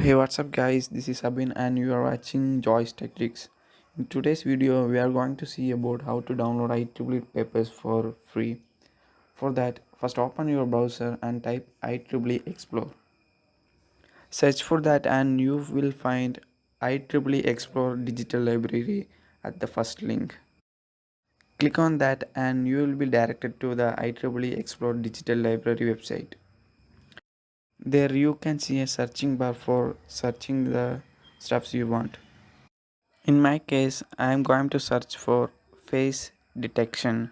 Hey, what's up, guys? This is Abin, and you are watching Joyz Tech. In today's video, we are going to see about how to download IEEE papers for free. For that, first open your browser and type IEEE Explore. Search for that, and you will find IEEE Explore Digital Library at the first link. Click on that, and you will be directed to the IEEE Explore Digital Library website. There, you can see a searching bar for searching the stuffs you want. In my case, I am going to search for face detection.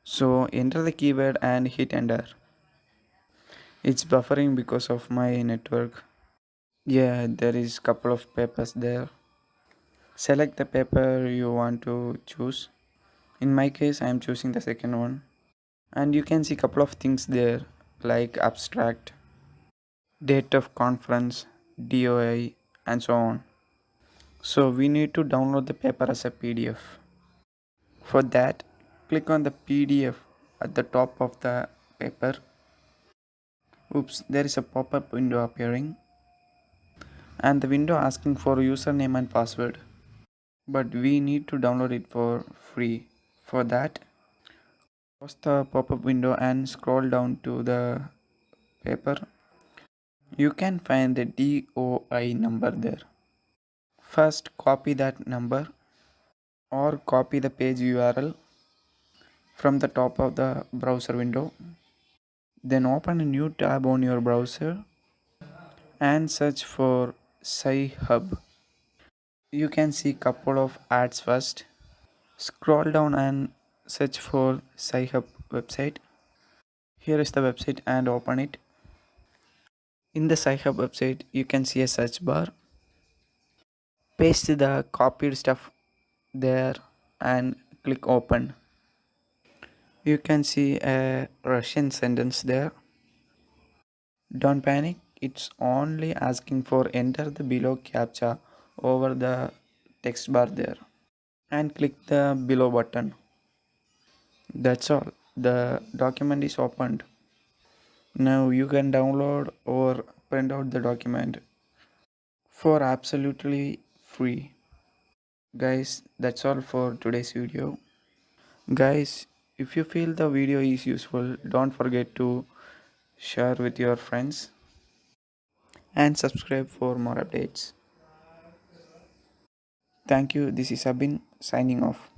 So enter the keyword and hit enter. It's buffering because of my network. Yeah, there is couple of papers there. Select the paper you want to choose. In my case, I am choosing the second one. And you can see couple of things there like abstract, date of conference, DOI, and so on. So we need to download the paper as a PDF. For that, click on the PDF at the top of the paper. Oops, there is a pop-up window appearing and the window asking for username and password. But we need to download it for free. For that, close the pop-up window and scroll down to the paper. You can find the DOI number there. First, copy that number or copy the page URL from the top of the browser window. Then open a new tab on your browser and search for Sci-Hub. You can see couple of ads first. Scroll down and search for Sci-Hub website. Here is the website and open it. In the Sci-Hub website, you can see a search bar. Paste the copied stuff there and click open. You can see a Russian sentence there. Don't panic, it's only asking for enter the below captcha over the text bar there and click the below button. That's all. The document is opened. Now you can download or print out the document for absolutely free. Guys, that's all for today's video. Guys, if you feel the video is useful, don't forget to share with your friends and subscribe for more updates. Thank you. This is Abin signing off.